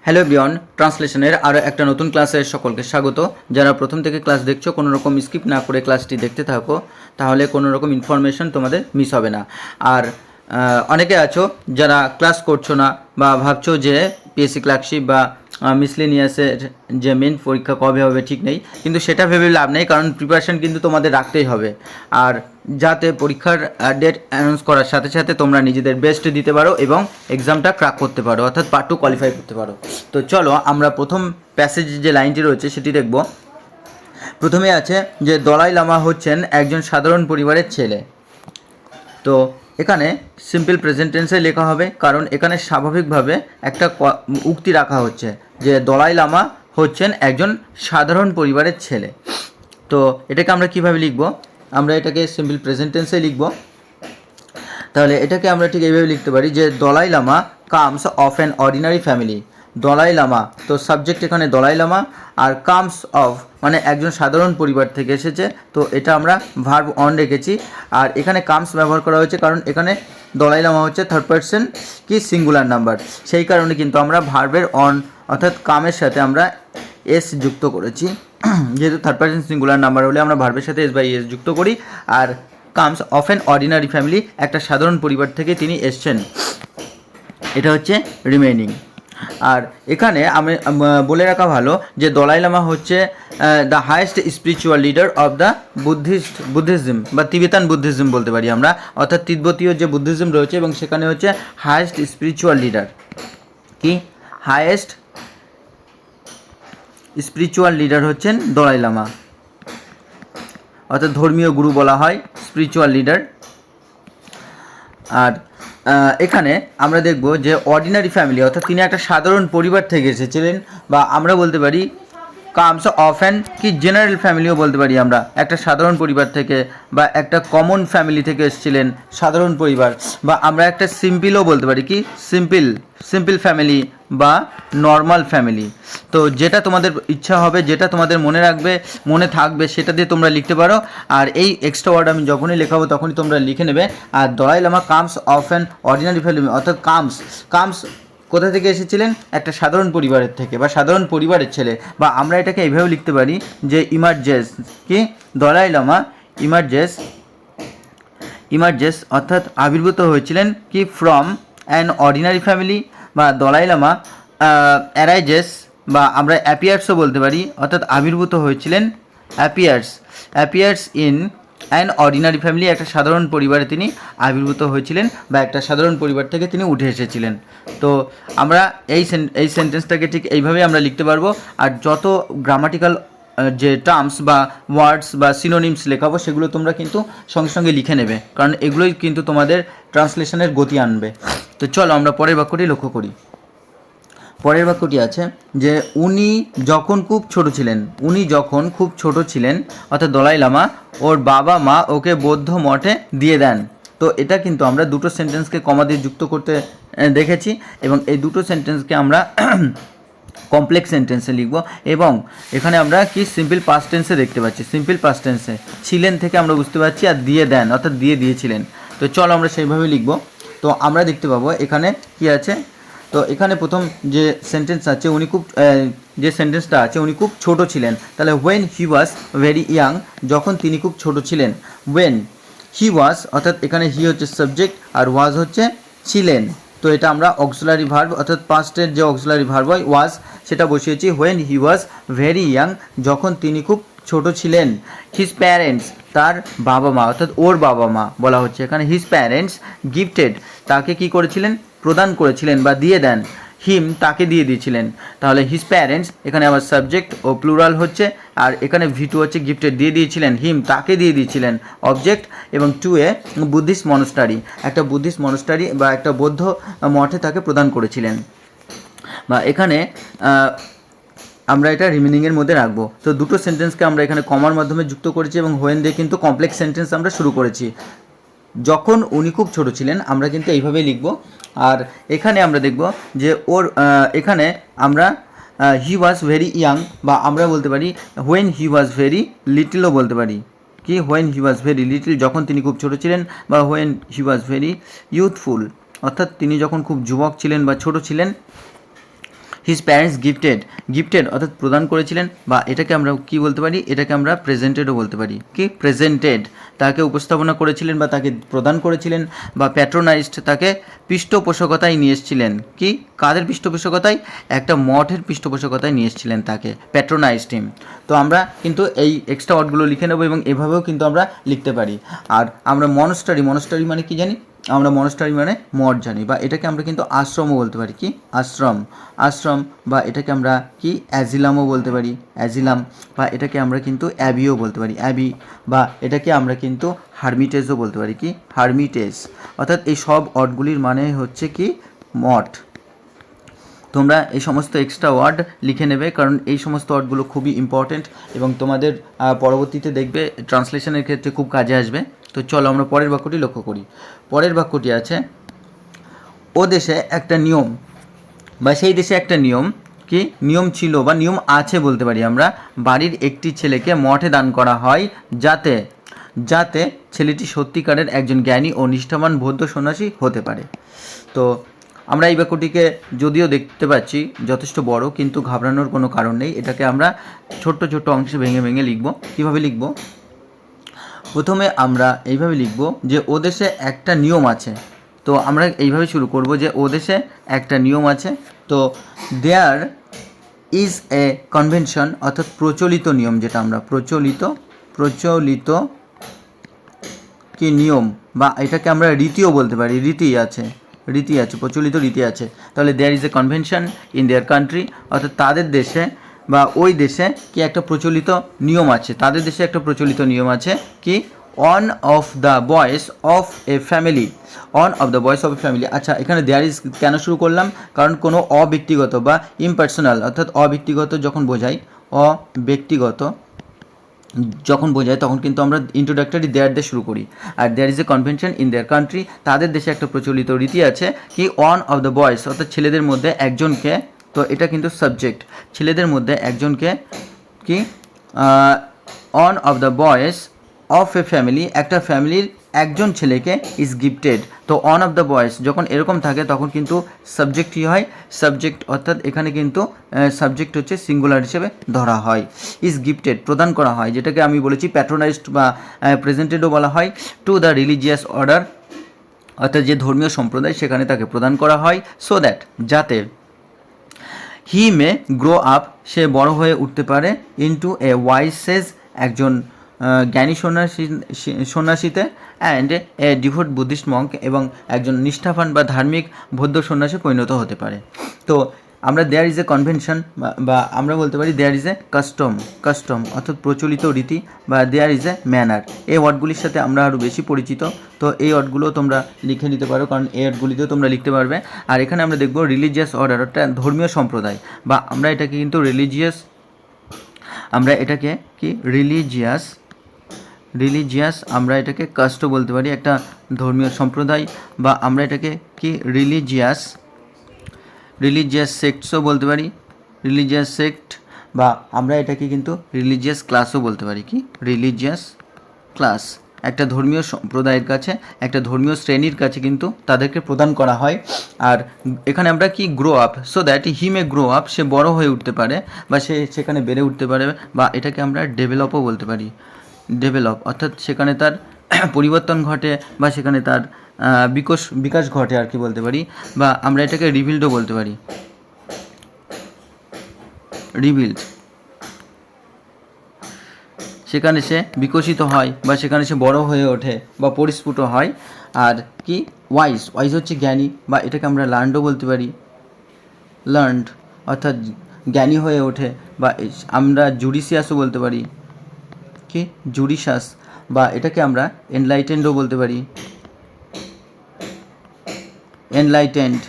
Hello everyone, ট্রান্সলেশনের আরও একটা নতুন ক্লাসে সকলকে স্বাগত। যারা প্রথম থেকে ক্লাস দেখছো, কোনো রকম স্কিপ না করে ক্লাসটি দেখতে থাকো, তাহলে কোনো রকম ইনফরমেশন তোমাদের মিস হবে না। আর অনেকে আছো যারা ক্লাস করছো না বা ভাবছো যে পিএসসি ক্লার্কশিপ বা মিসলেনিয়াসের যে মেন পরীক্ষা কবে হবে ঠিক নেই, কিন্তু সেটা ভেবে লাভ নেই, কারণ প্রিপারেশান কিন্তু তোমাদের রাখতেই হবে। আর যাতে পরীক্ষার ডেট অ্যানাউন্স করার সাথে সাথে তোমরা নিজেদের বেস্ট দিতে পারো এবং এক্সামটা ক্র্যাক করতে পারো, অর্থাৎ পার্ট 2 কোয়ালিফাই করতে পারো। তো চলো আমরা প্রথম প্যাসেজ যে লাইনটি রয়েছে সেটি দেখব। প্রথমে আছে যে দলাই লামা হচ্ছেন একজন সাধারণ পরিবারের ছেলে। তো এখানে সিম্পল প্রেজেন্ট টেন্সে লেখা হবে, কারণ এখানে স্বাভাবিকভাবে একটা উক্তি রাখা হচ্ছে যে দলাই লামা হচ্ছেন একজন সাধারণ পরিবারের ছেলে। তো এটাকে আমরা কিভাবে লিখব? আমরা এটাকে সিম্পল প্রেজেন্ট টেন্সে লিখব। তাহলে এটাকে আমরা ঠিক এইভাবে লিখতে পারি যে Dalai Lama comes of an ordinary family. Dalai Lama, তো সাবজেক্ট এখানে দলাই লামা, আর কামস অফ মানে একজন সাধারণ পরিবার থেকে এসেছে। তো এটা আমরা ভার্ব অন রেখেছি, আর এখানে কামস ব্যবহার করা হয়েছে কারণ এখানে দলাই লামা হচ্ছে থার্ড পারসন কি সিঙ্গুলার নাম্বার, সেই কারণে কিন্তু আমরা ভার্বের অন অর্থাৎ কামের সাথে আমরা এস যুক্ত করেছি। যেহেতু থার্ড পারসন সিঙ্গুলার নাম্বার হলে আমরা ভার্বের সাথে এস বাই এস যুক্ত করি। আর comes of an ordinary family, একটা সাধারণ পরিবার থেকে তিনি এসছেন, এটা হচ্ছে রিমেইনিং। আর এখানে আমি বলে রাখা ভালো যে দলাই লামা হচ্ছে the highest spiritual leader of the Buddhism বা তিবেতান বুদ্ধিজম বলতে পারি আমরা, অর্থাৎ তিব্বতীয় যে বুদ্ধিজম রয়েছে এবং সেখানে হচ্ছে হায়েস্ট স্পিরিচুয়াল লিডার। কি হায়েস্ট স্পিরিচুয়াল লিডার হচ্ছেন দলাই লামা, অর্থাৎ ধর্মীয় গুরু বলা হয় স্পিরিচুয়াল লিডার। আর এখানে আমরা দেখব যে অর্ডিনারি ফ্যামিলি, অর্থাৎ তিনি একটা সাধারণ পরিবার থেকে এসেছিলেন, বা আমরা বলতে পারি কামস অফ অ্যান কি জেনারেল ফ্যামিলিও বলতে পারি আমরা, একটা সাধারণ পরিবার থেকে বা একটা কমন ফ্যামিলি থেকে এসেছিলেন, সাধারণ পরিবার, বা আমরা একটা সিম্পলও বলতে পারি কি সিম্পল ফ্যামিলি বা নর্মাল ফ্যামিলি। তো যেটা তোমাদের ইচ্ছা হবে, যেটা তোমাদের মনে থাকবে সেটা দিয়ে তোমরা লিখতে পারো। আর এই এক্সট্রা ওয়ার্ড আমি যখনই লেখাবো তখনই তোমরা লিখে নেবে। আর Dalai Lama comes of an ordinary family, অর্থাৎ কামস কোথা থেকে এসেছিলেন? একটা সাধারণ পরিবারের থেকে বা সাধারণ পরিবারের ছেলে। বা আমরা এটাকে এইভাবেও লিখতে পারি যে ইমার্জেস কি দলাই লামা ইমার্জেস অর্থাৎ আবির্ভূত হয়েছিলেন কি ফ্রম অ্যান অর্ডিনারি ফ্যামিলি, বা দলাই লামা অ্যারাইজেস বা আমরা অ্যাপিয়ার্সও বলতে পারি, অর্থাৎ আবির্ভূত হয়েছিলেন appears in an ordinary family, একটা সাধারণ পরিবারে তিনি আবির্ভূত হয়েছিলেন বা একটা সাধারণ পরিবার থেকে তিনি উঠে এসেছিলেন। তো আমরা এই সেন্টেন্সটাকে ঠিক এইভাবেই আমরা লিখতে পারবো। আর যত গ্রামাটিক্যাল যে টার্মস বা ওয়ার্ডস বা সিনোনিমস লেখাবো সেগুলো তোমরা কিন্তু সঙ্গে সঙ্গে লিখে নেবে, কারণ এগুলোই কিন্তু তোমাদের ট্রান্সলেশনের গতি আনবে। তো চলো আমরা পরের বাক্যটি লক্ষ্য করি। পরের বাক্যটি আছে যে উনি যখন খুব ছোট ছিলেন অর্থাৎ দলাই লামা, ওর বাবা মা ওকে বৌদ্ধ মঠে দিয়ে দেন। তো এটা কিন্তু আমরা দুটো সেন্টেন্সকে কমা দিয়ে যুক্ত করতে দেখেছি, এবং এই দুটো সেন্টেন্সকে আমরা কমপ্লেক্স সেন্টেন্সে লিখব। এবং এখানে আমরা কি সিম্পল পাস্ট টেন্সে দেখতে পাচ্ছি, সিম্পল পাস্ট টেন্সে ছিলেন থেকে আমরা বুঝতে পারছি, আর দিয়ে দেন অর্থাৎ দিয়ে দিয়েছিলেন। তো চলো আমরা সেইভাবে লিখব। তো আমরা দেখতে পাবো এখানে কি আছে। তো এখানে প্রথম যে সেন্টেন্স আছে উনি খুব ছোট ছিলেন। তাহলে when he was very young, যখন তিনি খুব ছোট ছিলেন। ওয়েন হি ওয়াজ অর্থাৎ এখানে হি হচ্ছে সাবজেক্ট আর ওয়াজ হচ্ছে ছিলেন। তো এটা আমরা অক্সিলারি ভার্ব অর্থাৎ পাস্টের যে অক্সিলারি ভার্ব হয় ওয়াজ সেটা বসিয়েছি। When he was very young, যখন তিনি খুব ছোট ছিলেন। হিজ প্যারেন্টস, তার বাবা মা অর্থাৎ ওর বাবা মা বলা হচ্ছে এখানে। হিজ প্যারেন্টস গিফটেড, তাকে কি করেছিলেন? প্রদান করেছিলেন বা দিয়ে দেন। হিম, তাকে দিয়ে দিয়েছিলেন। তাহলে হিজ প্যারেন্টস এখানে আবার সাবজেক্ট ও প্লুরাল হচ্ছে, আর এখানে V2 হচ্ছে গিফটেড, দিয়ে দিয়েছিলেন। হিম, তাকে দিয়ে দিয়েছিলেন অবজেক্ট। এবং টু এ বুদ্ধিস্ট মনস্টারি, একটা বুদ্ধিস্ট মনস্টারি বা একটা বৌদ্ধ মঠে তাকে প্রদান করেছিলেন। বা এখানে আমরা এটা রিমেনিংয়ের মধ্যে রাখবো। তো দুটো সেন্টেন্সকে আমরা এখানে কমার মাধ্যমে যুক্ত করেছি এবং হোয়েন দিয়ে কিন্তু কমপ্লেক্স সেন্টেন্স আমরা শুরু করেছি। যখন উনি খুব ছোট ছিলেন আমরা কিন্তু এইভাবেই লিখব। আর এখানে আমরা দেখব যে এখানে আমরা হি ওয়াজ ভেরি ইয়াং, বা আমরা বলতে পারি হোয়েন হি ওয়াজ ভেরি লিটলও বলতে পারি। কি when he was very little, যখন তিনি খুব ছোট ছিলেন, বা when he was very youthful, অর্থাৎ তিনি যখন খুব যুবক ছিলেন বা ছোট ছিলেন। হিজ প্যারেন্টস গিফটেড অর্থাৎ প্রদান করেছিলেন, বা এটাকে আমরা কি বলতে পারি, এটাকে আমরা প্রেজেন্টেডও বলতে পারি। কি প্রেজেন্টেড, তাকে উপস্থাপনা করেছিলেন বা তাকে প্রদান করেছিলেন, বা প্যাট্রোনাইজড, তাকে পৃষ্ঠপোষকতায় নিয়ে এসেছিলেন। কি কাদের পৃষ্ঠপোষকতায়? একটা মঠের পৃষ্ঠপোষকতায় নিয়ে এসেছিলেন তাকে, প্যাট্রোনাইজড হিম। তো আমরা কিন্তু এই এক্সট্রা ওয়ার্ডগুলো লিখে নেব এবং এভাবেও কিন্তু আমরা লিখতে পারি। আর আমরা মনস্টারি মানে কি জানি? আমরা মনস্টারি মানে মঠ জানি, বা এটাকে আমরা কিন্তু আশ্রমও বলতে পারি। কি আশ্রম, বা এটাকে আমরা কি অ্যাজিলামও বলতে পারি, অ্যাজিলাম, বা এটাকে আমরা কিন্তু অ্যাবিও বলতে পারি, অ্যাবি, বা এটাকে আমরা কিন্তু হারমিটেজও বলতে পারি। কি হারমিটেজ। অর্থাৎ এই সব ওয়ার্ডগুলির মানে হচ্ছে কি মঠ। তোমরা এই সমস্ত এক্সট্রা ওয়ার্ড লিখে নেবে, কারণ এই সমস্ত ওয়ার্ডগুলো খুবই ইম্পর্টেন্ট এবং তোমাদের পরবর্তীতে দেখবে ট্রান্সলেশনের ক্ষেত্রে খুব কাজে আসবে। তো চলো আমরা পরের বাক্যটি লক্ষ্য করি। পরের বাক্যটি আছে, ও দেশে একটা নিয়ম, বা সেই দেশে একটা নিয়ম, কি নিয়ম ছিল বা নিয়ম আছে বলতে পারি আমরা, বাড়ির একটি ছেলেকে মঠে দান করা হয় যাতে যাতে ছেলেটি সত্যিকারের একজন জ্ঞানী ও নিষ্ঠাবান বৌদ্ধ সন্ন্যাসী হতে পারে। তো আমরা এই বাক্যটিকে যদিও দেখতে পাচ্ছি যথেষ্ট বড়, কিন্তু ঘাবড়ানোর কোনো কারণ নেই। এটাকে আমরা ছোট্ট ছোট্ট অংশে ভেঙে ভেঙে লিখব। কীভাবে লিখব? প্রথমে আমরা এইভাবে লিখব যে ও দেশে একটা নিয়ম আছে। তো আমরা এইভাবে শুরু করব যে ও দেশে একটা নিয়ম আছে। তো দেয়ার ইজ এ কনভেনশন, অর্থাৎ প্রচলিত নিয়ম, যেটা আমরা প্রচলিত কি নিয়ম, বা এটাকে আমরা রীতিও বলতে পারি। রীতি আছে, প্রচলিত রীতি আছে। তাহলে there is a convention in their country, অর্থাৎ তাদের দেশে বা ওই দেশে কি একটা প্রচলিত নিয়ম আছে, তাদের দেশে একটা প্রচলিত নিয়ম আছে। কি অন অফ দ্য বয়েস অফ এ ফ্যামিলি, আচ্ছা, এখানে দেয়ার ইজ কেন শুরু করলাম? কারণ কোনো অব্যক্তিগত বা ইমপার্সোনাল, অর্থাৎ অব্যক্তিগত যখন বোঝায় তখন কিন্তু আমরা ইন্ট্রোডাক্টরি দেয়ার দিয়ে শুরু করি। আর there is a convention in their country, তাদের দেশে একটা প্রচলিত রীতি আছে। কি অন অফ দ্য বয়েস, অর্থাৎ ছেলেদের মধ্যে একজনকে, তো এটা কিন্তু সাবজেক্ট, ছেলেদের মধ্যে একজনকে, কি অন অফ দ্য বয়েস অফ এ ফ্যামিলি, একটা ফ্যামিলির একজন ছেলেকে ইজ গিফটেড। তো অন অফ দ্য বয়েস যখন এরকম থাকে তখন কিন্তু সাবজেক্ট কী হয়? সাবজেক্ট, অর্থাৎ এখানে কিন্তু সাবজেক্ট হচ্ছে সিঙ্গুলার হিসেবে ধরা হয়। ইজ গিফটেড প্রদান করা হয়, যেটাকে আমি বলেছি প্যাট্রোনাইজড বা প্রেজেন্টেডও বলা হয়, টু দ্য রিলিজিয়াস অর্ডার, অর্থাৎ যে ধর্মীয় সম্প্রদায় সেখানে তাকে প্রদান করা হয়, সো দ্যাট যাতে হি মে গ্রো আপ, সে বড় হয়ে উঠতে পারে, ইনটু এ ওয়াইসেজ, একজন জ্ঞানী সন্ন্যাসীতে, and a devout Buddhist monk, এবং একজন নিষ্ঠাবান বা ধার্মিক বৌদ্ধ সন্ন্যাসী পরিণত হতে পারে। তো আমরা দেয়ার ইজ এ কনভেনশন, বা আমরা বলতে পারি দেয়ার ইজ এ কাস্টম, অর্থাৎ প্রচলিত রীতি, বা দেয়ার ইজ এ ম্যানার। এই ওয়ার্ডগুলির সাথে আমরা আরও বেশি পরিচিত। তো এই ওয়ার্ডগুলো তোমরা লিখে নিতে পারো, কারণ এই ওয়ার্ডগুলিতেও তোমরা লিখতে পারবে। আর এখানে আমরা দেখব রিলিজিয়াস অর্ডার, অর্থাৎ ধর্মীয় সম্প্রদায়, বা আমরা এটাকে কিন্তু রিলিজিয়াস, আমরা এটাকে কাস্টও বলতে পারি, একটা ধর্মীয় সম্প্রদায়, বা আমরা এটাকে কি রিলিজিয়াস সেক্টসও বলতে পারি, রিলিজিয়াস সেক্ট, বা আমরা এটাকে কিন্তু রিলিজিয়াস ক্লাসও বলতে পারি। কি রিলিজিয়াস ক্লাস, একটা ধর্মীয় সম্প্রদায়ের কাছে, একটা ধর্মীয় শ্রেণীর কাছে কিন্তু তাদেরকে প্রদান করা হয়। আর এখানে আমরা কি grow up, so that he may grow up, সে বড় হয়ে উঠতে পারে বা সে সেখানে বেড়ে উঠতে পারে, বা এটাকে আমরা ডেভেলপও বলতে পারি। অর্থাৎ সেখানে তার পরিবর্তন ঘটে বা সেখানে তার বিকাশ ঘটে আর কি বলতে পারি, বা আমরা এটাকে রিভিল্ডও বলতে পারি। রিভিল্ড, সেখানে সে বিকশিত হয় বা সেখানে সে বড় হয়ে ওঠে বা পরিস্ফুট হয়। আর কি ওয়াইজ হচ্ছে জ্ঞানী, বা এটাকে আমরা লার্নডও বলতে পারি। লার্নড অর্থাৎ জ্ঞানী হয়ে ওঠে, বা আমরা জুডিশিয়াসও বলতে পারি। কি জুডিশাস, বা এটাকে আমরা এনলাইটেন্ডও বলতে পারি। এনলাইটেন্ড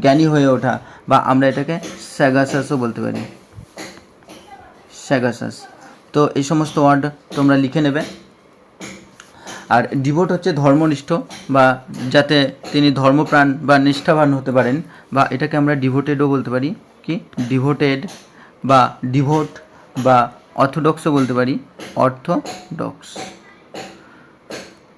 জ্ঞানী হয়ে ওঠা, বা আমরা এটাকে স্যাগাসাসও বলতে পারি। স্যাগাসাস। তো এই সমস্ত ওয়ার্ড তোমরা লিখে নেবে। আর ডিভোট হচ্ছে ধর্মনিষ্ঠ, বা যাতে তিনি ধর্মপ্রাণ বা নিষ্ঠাবান হতে পারেন, বা এটাকে আমরা ডিভোটেডও বলতে পারি। কি ডিভোটেড, বা ডিভোট, বা অর্থোডক্সও বলতে পারি। অর্থোডক্স।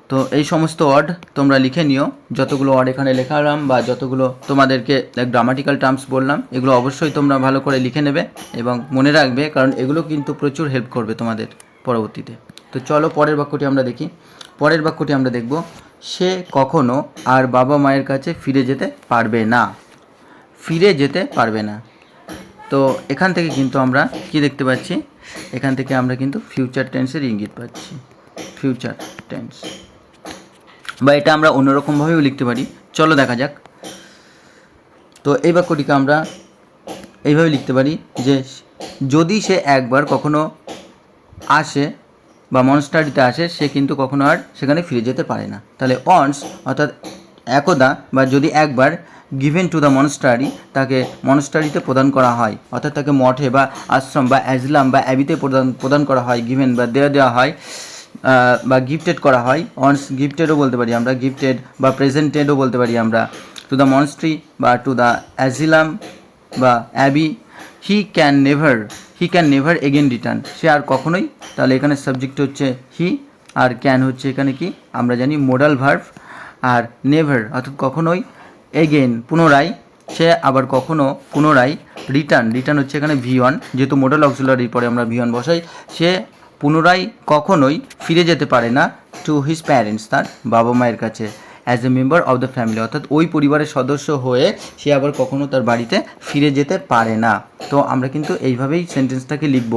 তো এই সমস্ত ওয়ার্ড তোমরা লিখে নিও, যতগুলো ওয়ার্ড এখানে লেখালাম বা যতগুলো তোমাদেরকে গ্রামাটিক্যাল টার্মস বললাম, এগুলো অবশ্যই তোমরা ভালো করে লিখে নেবে এবং মনে রাখবে, কারণ এগুলো কিন্তু প্রচুর হেল্প করবে তোমাদের পরবর্তীতে। তো চলো পরের বাক্যটি আমরা দেখি। পরের বাক্যটি আমরা দেখব, সে কখনো আর বাবা মায়ের কাছে ফিরে যেতে পারবে না। ফিরে যেতে পারবে না। তো এখান থেকে কিন্তু আমরা কি দেখতে পাচ্ছি, এখান থেকে আমরা কিন্তু ফিউচার টেন্সের ইঙ্গিত পাচ্ছি। ফিউচার টেন্স, বা এটা আমরা অন্যরকমভাবেও লিখতে পারি। চলো দেখা যাক। তো এই বাক্যটিকে আমরা এইভাবে লিখতে পারি যে যদি সে একবার কখনো আসে বা মনস্টারিতে আসে, সে কিন্তু কখনো আর সেখানে ফিরে যেতে পারে না। তাহলে অনস অর্থাৎ একদা বা যদি একবার, গিভেন টু দ্য মনস্টারি, তাকে মনস্টারিতে প্রদান করা হয়, অর্থাৎ তাকে মঠে বা আশ্রম বা অ্যাজলাম বা অ্যাবিতে প্রদান করা হয়, গিভেন বা দেওয়া হয় বা গিফটেড করা হয়। অনস গিফটেডও বলতে পারি আমরা, গিফটেড বা প্রেজেন্টেডও বলতে পারি আমরা, টু দ্য মনস্ট্রি বা টু দ্য অ্যাজিলাম বা abbey. He can never again return, সে আর কখনোই, তাহলে এখানে সাবজেক্ট হচ্ছে হি আর ক্যান হচ্ছে এখানে কি আমরা জানি মোডাল ভার্ব, আর নেভার অর্থাৎ কখনোই, এগেন পুনরায়, সে আবার কখনো পুনরায়, রিটার্ন হচ্ছে এখানে V1, যেহেতু মোডাল অক্সিলারির পরে আমরা V1 বসাই, সে পুনরায় কখনোই ফিরে যেতে পারে না টু হিজ প্যারেন্টস, তার বাবা মায়ের কাছে, as a member of the family, অর্থাৎ ওই পরিবারের সদস্য হয়ে সে আবার কখনো তার বাড়িতে ফিরে যেতে পারে না। তো আমরা কিন্তু এইভাবেই সেন্টেন্সটাকে লিখব।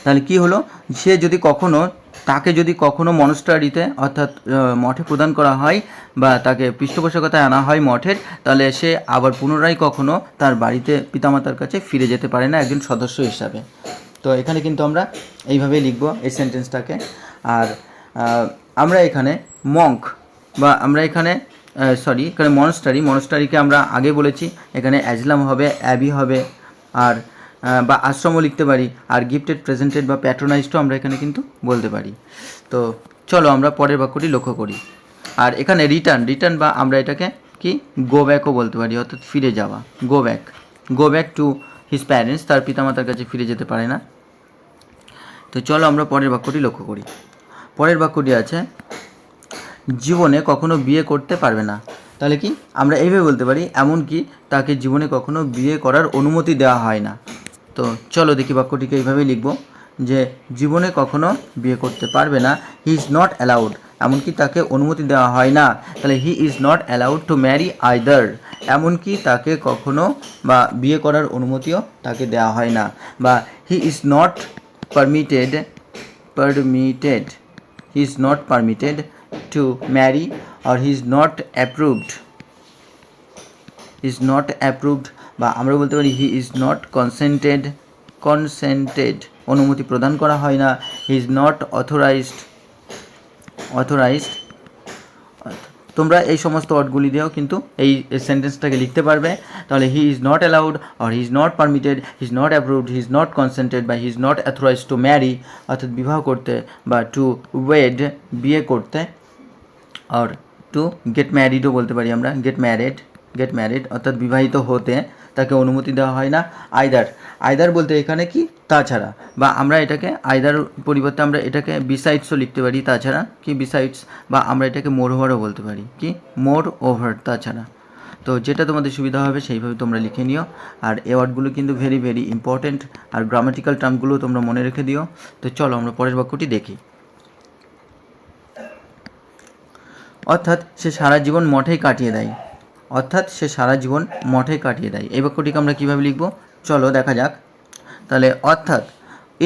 তাহলে কি হলো, সে যদি কখনো, তাকে যদি কখনো মনস্টারিতে অর্থাৎ মঠে প্রদান করা হয় বা তাকে পৃষ্ঠপোষকতায় আনা হয় মঠের, তাহলে সে আবার পুনরায় কখনো তার বাড়িতে পিতামাতার কাছে ফিরে যেতে পারে না একজন সদস্য হিসাবে। তো এখানে কিন্তু আমরা এইভাবেই লিখব এই সেন্টেন্সটাকে। আর আমরা এখানে মঙ্ক বা আমরা এখানে এখানে মনস্টারিকে আমরা আগে বলেছি, এখানে অ্যাজলাম হবে, অ্যাবি হবে, আর বা আশ্রমও লিখতে পারি, আর গিফটেড, প্রেজেন্টেড বা প্যাট্রোনাইজডও আমরা এখানে কিন্তু বলতে পারি। তো চলো আমরা পরের বাক্যটি লক্ষ্য করি। আর এখানে রিটার্ন বা আমরা এটাকে কি গো ব্যাকও বলতে পারি, অর্থাৎ ফিরে যাওয়া, go back to his parents, তার পিতামাতার কাছে ফিরে যেতে পারে না। তো চলো আমরা পরের বাক্যটি লক্ষ্য করি। পরের বাক্যটি আছে, জীবনে কখনো বিয়ে করতে পারবে না। তাহলে কি আমরা এইভাবে বলতে পারি, এমনকি তাকে জীবনে কখনো বিয়ে করার অনুমতি দেওয়া হয় না। তো চলো দেখি বাক্যটিকে এইভাবেই লিখব যে জীবনে কখনো বিয়ে করতে পারবে না, হি ইজ নট অ্যালাউড, এমনকি তাকে অনুমতি দেওয়া হয় না। তাহলে he is not allowed to marry either, এমনকি তাকে কখনো বা বিয়ে করার অনুমতিও তাকে দেওয়া হয় না। বা he is not permitted he is not permitted to marry, or he is not approved বা আমরা বলতে পারি he is not consented অনুমতি প্রদান করা হয় না, he is not authorized। তোমরা এই সমস্ত ওয়ার্ডগুলি দিয়েও কিন্তু এই সেন্টেন্সটাকে লিখতে পারবে। তাহলে he is not allowed, or he is not permitted, he is not approved, he is not consented, বা he is not authorised to marry, অর্থাৎ বিবাহ করতে, বা টু ওয়েড বিয়ে করতে, আর টু গেট ম্যারিডও বলতে পারি আমরা, গেট ম্যারিড অর্থাৎ বিবাহিত হতে তাকে অনুমতি দেওয়া হয় না। আইদার বলতে এখানে কি তাছাড়া, বা আমরা এটাকে আইদার পরিবর্তে আমরা এটাকে বিসাইডসও লিখতে পারি, তাছাড়া কি বিসাইডস, বা আমরা এটাকে মোর ওভারও বলতে পারি, কি মোর ওভার, তাছাড়া। তো যেটা তোমাদের সুবিধা হবে সেইভাবে তোমরা লিখে নিও। আর এই ওয়ার্ডগুলো কিন্তু ভেরি ভেরি ইম্পর্টেন্ট, আর গ্রামাটিক্যাল টার্মগুলো তোমরা মনে রেখে দিও। তো চলো আমরা পরের বাক্যটি দেখি। অর্থাৎ সে সারা জীবন মঠেই কাটিয়ে দেয়, এই বাক্যটিকে আমরা কীভাবে লিখব চলো দেখা যাক। তাহলে অর্থাৎ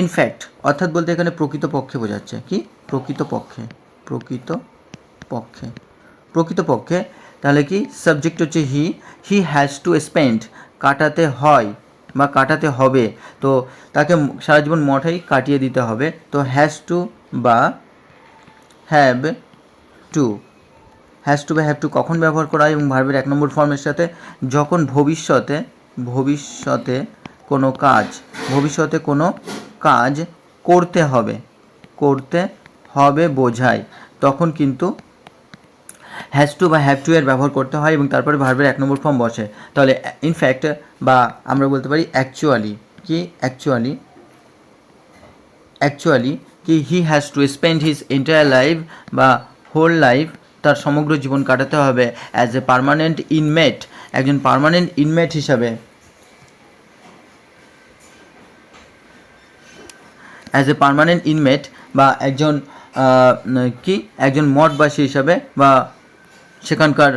ইনফ্যাক্ট, অর্থাৎ বলতে এখানে প্রকৃতপক্ষে বোঝাচ্ছে, কি প্রকৃতপক্ষে। তাহলে কি সাবজেক্ট হচ্ছে হি হ্যাজ টু স্পেন্ড, কাটাতে হয় বা কাটাতে হবে, তো তাকে সারা জীবন মঠেই কাটিয়ে দিতে হবে। তো হ্যাজ টু বা হ্যাভ টু কখন ব্যবহার করা হয় এবং ভার্বের 1 নম্বর ফর্মের সাথে, যখন ভবিষ্যতে কোনো কাজ করতে হবে বোঝায়, তখন কিন্তু হ্যাজ টু বা হ্যাভ টু এর ব্যবহার করতে হয় এবং তারপরে ভার্বের 1 নম্বর ফর্ম বসে। তাহলে ইনফ্যাক্ট বা আমরা বলতে পারি অ্যাকচুয়ালি কি he has to spend his entire life বা হোল লাইফ, তার সমগ্র জীবন কাটাতে হবে অ্যাজ এ পার্মানেন্ট ইনমেট, একজন পার্মানেন্ট ইনমেট হিসাবে, অ্যাজ এ পার্মানেন্ট ইনমেট বা একজন একজন মঠবাসী হিসাবে বা সেখানকার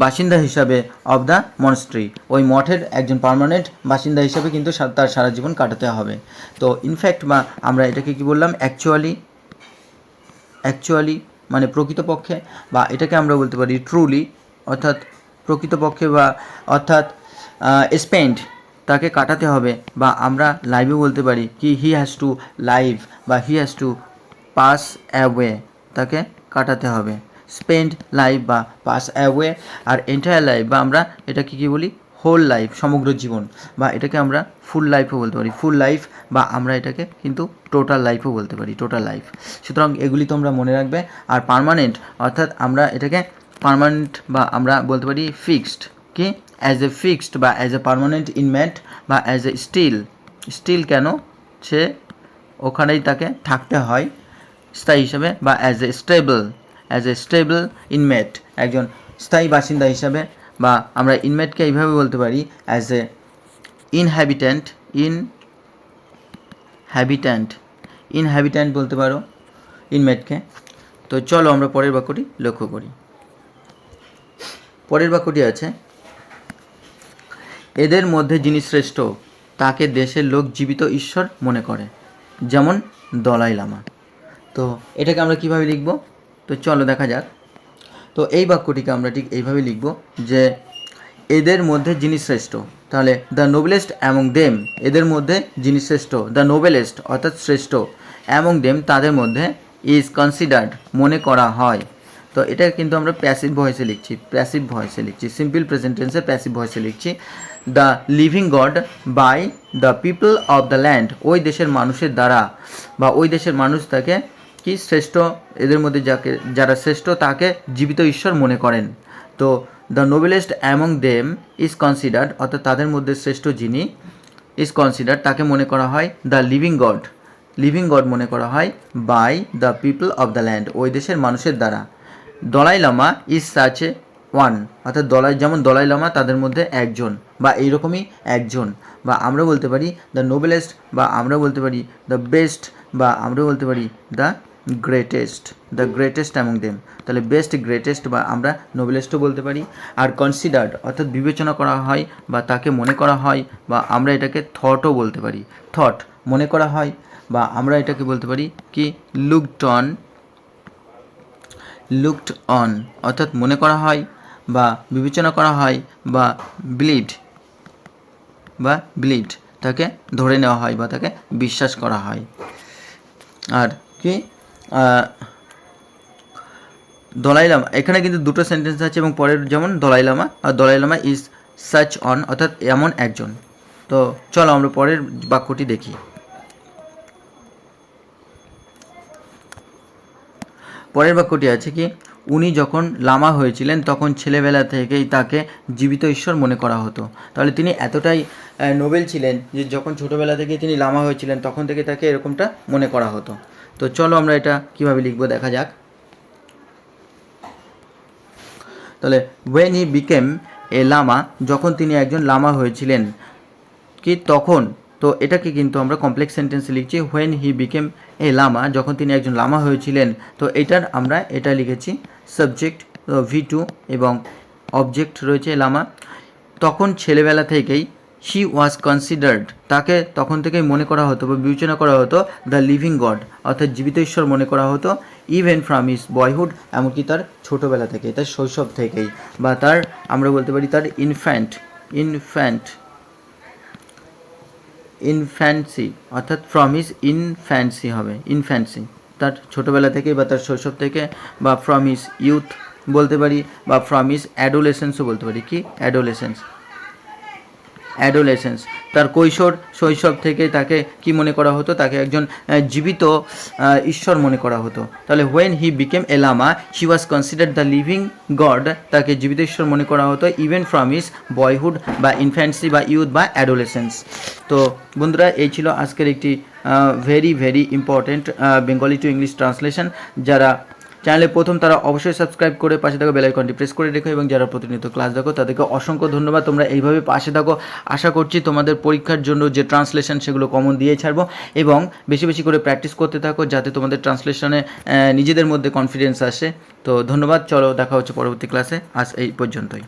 বাসিন্দা হিসাবে অফ দ্য মনস্ট্রি, ওই মঠের একজন পার্মানেন্ট বাসিন্দা হিসাবে কিন্তু তার সারা জীবন কাটাতে হবে। তো ইনফ্যাক্ট বা আমরা এটাকে কি বললাম, অ্যাকচুয়ালি মানে প্রকৃতপক্ষে, বা এটাকে আমরা বলতে পারি ট্রুলি, অর্থাৎ প্রকৃতপক্ষে বা অর্থাৎ স্পেন্ড তাকে কাটাতে হবে, বা আমরা লাইভে বলতে পারি কি হি হ্যাজ টু লাইভ বা he has to pass away, তাকে কাটাতে হবে। স্পেন্ড লাইফ বা পাস অ্যাওয়ে, আর এন্টায়ার লাইফ বা আমরা এটাকে কী বলি, হোল লাইফ, সমগ্র জীবন, বা এটাকে আমরা ফুল লাইফও বলতে পারি, ফুল লাইফ, বা আমরা এটাকে কিন্তু টোটাল লাইফও বলতে পারি, টোটাল লাইফ। সুতরাং এগুলি তোমরা মনে রাখবে। আর পার্মানেন্ট অর্থাৎ আমরা এটাকে পার্মানেন্ট বা আমরা বলতে পারি ফিক্সড, কি অ্যাজ এ ফিক্সড বা অ্যাজ এ পার্মানেন্ট ইনমেট বা অ্যাজ এ স্টিল কেন সে ওখানেই তাকে থাকতে হয় স্থায়ী হিসাবে, বা অ্যাজ এ স্টেবল ইনমেট, একজন স্থায়ী বাসিন্দা হিসাবে, বা আমরা ইনমেটকে এইভাবে বলতে পারি অ্যাজ এ ইনহ্যাবিট্যান্ট বলতে পারো ইনমেটকে। তো চলো আমরা পরের বাক্যটি লক্ষ্য করি। পরের বাক্যটি আছে, এদের মধ্যে যিনি শ্রেষ্ঠ তাকে দেশের লোক জীবিত ঈশ্বর মনে করে, যেমন দলাই লামা। তো এটাকে আমরা কিভাবে লিখব, তো চলো দেখা যাক। তো এই বাক্যটিকে আমরা ঠিক এইভাবে লিখব যে এদের মধ্যে যিনি শ্রেষ্ঠ, তাহলে দ্য নোবেলেস্ট অ্যামং দেম, এদের মধ্যে যিনি শ্রেষ্ঠ, দ্য নোবেলেস্ট অর্থাৎ শ্রেষ্ঠ, অ্যামং দেম তাদের মধ্যে, ইজ কনসিডার্ড মনে করা হয়। তো এটা কিন্তু আমরা প্যাসিভ ভয়েসে লিখছি, সিম্পল প্রেজেন্ট টেন্সে প্যাসিভ ভয়েসে লিখছি। The living god by the people of the land, ওই দেশের মানুষের দ্বারা বা ওই দেশের মানুষ তাকে কি শ্রেষ্ঠ, এদের মধ্যে যারা শ্রেষ্ঠ তাকে জীবিত ঈশ্বর মনে করেন। তো the noblest among them is considered অর্থাৎ তাদের মধ্যে শ্রেষ্ঠ যিনি, ইজ কনসিডার্ড তাকে মনে করা হয়, দ্য লিভিং গড মনে করা হয়, by the people of the land ওই দেশের মানুষের দ্বারা। Dalai Lama is such a one, অর্থাৎ যেমন দলাই লামা তাদের মধ্যে একজন বা এইরকমই একজন, বা আমরা বলতে পারি দ্য নোবেলেস্ট, বা আমরা বলতে পারি দ্য বেস্ট, বা আমরা বলতে পারি দ্য গ্রেটেস্ট অ্যামং দেম। তাহলে বেস্ট, গ্রেটেস্ট বা আমরা নোবেলেস্টও বলতে পারি। আর কনসিডার্ড অর্থাৎ বিবেচনা করা হয় বা তাকে মনে করা হয়, বা আমরা এটাকে থটও বলতে পারি, থট মনে করা হয়, বা আমরা এটাকে বলতে পারি কি লুকড অন অর্থাৎ মনে করা হয় বা বিবেচনা করা হয়, বা বিলিভড তাকে ধরে নেওয়া হয় বা তাকে বিশ্বাস করা হয়। আর কি দলাই লামা, এখানে কিন্তু দুটো সেন্টেন্স আছে এবং পরের যেমন দলাই লামা, আর Dalai Lama is such one অর্থাৎ এমন একজন। তো চলো আমরা পরের বাক্যটি দেখি। পরের বাক্যটি আছে কি, উনি যখন লামা হয়েছিলেন তখন ছেলেবেলা থেকেই তাকে জীবিত ঈশ্বর মনে করা হতো। তাহলে তিনি এতটাই নোবেল ছিলেন যে যখন ছোটোবেলা থেকে তিনি লামা হয়েছিলেন তখন থেকে তাকে এরকমটা মনে করা হতো। তো চলো আমরা এটা কিভাবে লিখবো দেখা যাক। তাহলে ওয়েন হি বিকেম এ লামা, যখন তিনি একজন লামা হয়েছিলেন কি তখন, তো এটাকে কিন্তু আমরা কমপ্লেক্স সেন্টেন্সে লিখছি, হোয়েন হি বিকেম এ লামা, যখন তিনি একজন লামা হয়েছিলেন। তো এটার আমরা এটা লিখেছি সাবজেক্ট V2 এবং অবজেক্ট রয়েছে লামা। তখন ছেলেবেলা থেকেই শি ওয়াজ কনসিডার্ড, তাকে তখন থেকেই মনে করা হতো বা বিবেচনা করা হতো দ্য লিভিং গড অর্থাৎ জীবিত ঈশ্বর মনে করা হতো, ইভেন ফ্রম হিজ বয়হুড এমনকি তার ছোটোবেলা থেকে, তার শৈশব থেকেই, বা তার আমরা বলতে পারি তার ইনফ্যান্সি অর্থাৎ ফ্রম হিজ ইনফ্যান্সি হবে, তার ছোটোবেলা থেকে বা তার শৈশব থেকে, বা ফ্রম হিজ ইউথ বলতে পারি, বা ফ্রম হিজ অ্যাডোলেসেন্সও বলতে পারি, কি অ্যাডোলেসেন্স। অ্যাডোলেসেন্স, তার শৈশব থেকে তাকে কি মনে করা হতো, তাকে একজন জীবিত ঈশ্বর মনে করা হতো। তাহলে when he became A Lama he was considered the living god, তাকে জীবিত ঈশ্বর মনে করা হতো ইভেন ফ্রম হিজ বয়হুড বা ইনফ্যান্সি বা ইউথ বা অ্যাডোলেসেন্স। তো বন্ধুরা, এই ছিল আজকের একটি very important Bengali to English translation. যারা চ্যানেলে প্রথম তারা অবশ্যই সাবস্ক্রাইব করে পাশে থাকা বেল আইকনটি প্রেস করে রেখো, এবং যারা প্রতিনিয়ত ক্লাস দেখো তাদেরকে অসংখ্য ধন্যবাদ। তোমরা এইভাবে পাশে থাকো, আশা করছি তোমাদের পরীক্ষার জন্য যে ট্রান্সলেশন সেগুলো কমন দিয়ে ছাড়বো, এবং বেশি করে প্র্যাকটিস করতে থাকো যাতে তোমাদের ট্রান্সলেশনে নিজেদের মধ্যে কনফিডেন্স আসে। তো ধন্যবাদ, চলো দেখা হচ্ছে পরবর্তী ক্লাসে, আজ এই পর্যন্তই।